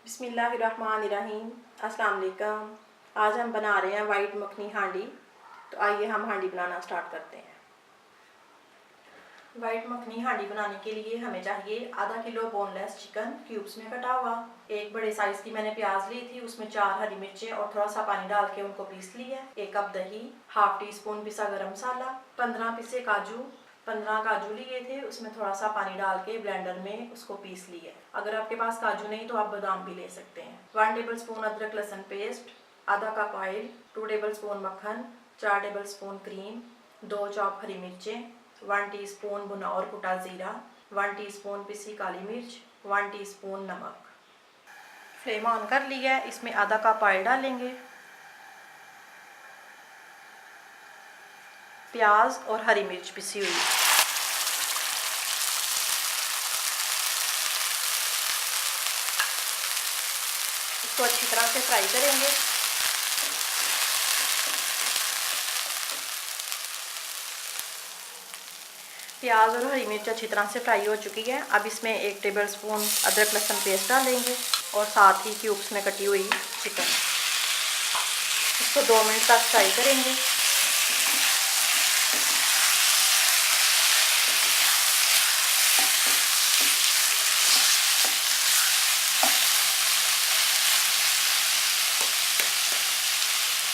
बिस्मिल्लाहिर्रहमानिर्रहीम। अस्सलाम वालेकुम। आज हम बना रहे हैं वाइट मखनी हांडी। तो आइए हम हांडी बनाना स्टार्ट करते हैं। वाइट मखनी हांडी बनाने के लिए हमें चाहिए आधा किलो बोनलेस चिकन क्यूब्स में कटा हुआ, एक बड़े साइज की मैंने प्याज ली थी, उसमें 4 हरी मिर्चें और थोड़ा सा पानी डाल के उनको पीस लिया, 1 कप दही, हाफ टी स्पून पिसा गरम मसाला, 15 पिसे काजू, 15 काजू लिए थे, उसमें थोड़ा सा पानी डाल के ब्लेंडर में उसको पीस लिया। अगर आपके पास काजू नहीं तो आप बादाम भी ले सकते हैं। 1 टेबल स्पून अदरक लहसुन पेस्ट, आधा कप ऑयल, 2 टेबल स्पून मक्खन, 4 टेबल स्पून क्रीम, 2 चॉप हरी मिर्चें, 1 टीस्पून भुना और कुटा जीरा, 1 टीस्पून पिसी काली मिर्च, 1 टीस्पून नमक। फ्लेम ऑन कर लिया है, इसमें आधा कप ऑयल डालेंगे। प्याज और हरी मिर्च पिसी हुई, इसको अच्छी तरह से फ्राई करेंगे। प्याज और हरी मिर्च अच्छी तरह से फ्राई हो चुकी है। अब इसमें 1 टेबल स्पून अदरक लहसुन पेस्ट डालेंगे और साथ ही क्यूब्स में कटी हुई चिकन। इसको 2 मिनट तक फ्राई करेंगे।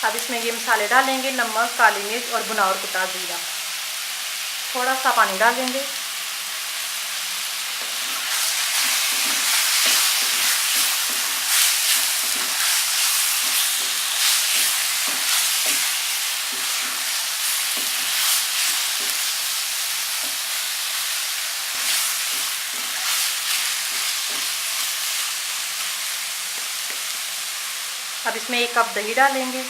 अब इसमें ये मसाले डालेंगे, नमक, काली मिर्च और भुना और कुटा जीरा। थोड़ा सा पानी डालेंगे। अब इसमें 1 कप दही डालेंगे।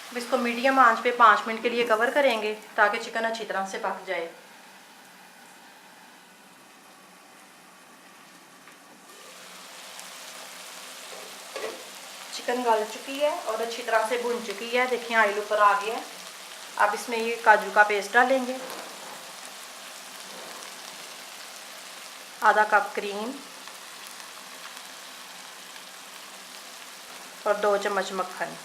अब इसको मीडियम आंच पे 5 मिनट के लिए कवर करेंगे ताकि चिकन अच्छी तरह से पक जाए। चिकन गल चुकी है और अच्छी तरह से भुन चुकी है। देखिए ऑयल ऊपर आ गया है। अब इसमें ये काजू का पेस्ट डालेंगे, आधा कप क्रीम और 2 चम्मच मक्खन।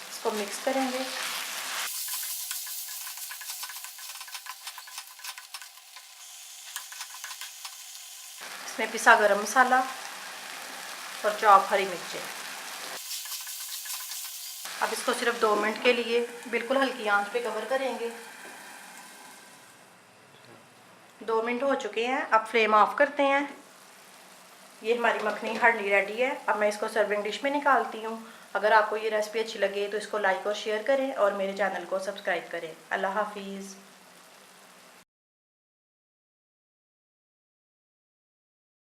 इसको मिक्स करेंगे। इसमें पिसा गरम मसाला और चॉप हरी मिर्चें। अब इसको सिर्फ 2 मिनट के लिए बिल्कुल हल्की आंच पे कवर करेंगे। 2 मिनट हो चुके हैं। अब फ्लेम ऑफ करते हैं। ये हमारी मखनी हांडी रेडी है। अब मैं इसको सर्विंग डिश में निकालती हूँ। अगर आपको ये रेसिपी अच्छी लगे तो इसको लाइक और शेयर करें और मेरे चैनल को सब्सक्राइब करें। अल्लाह हाफिज़।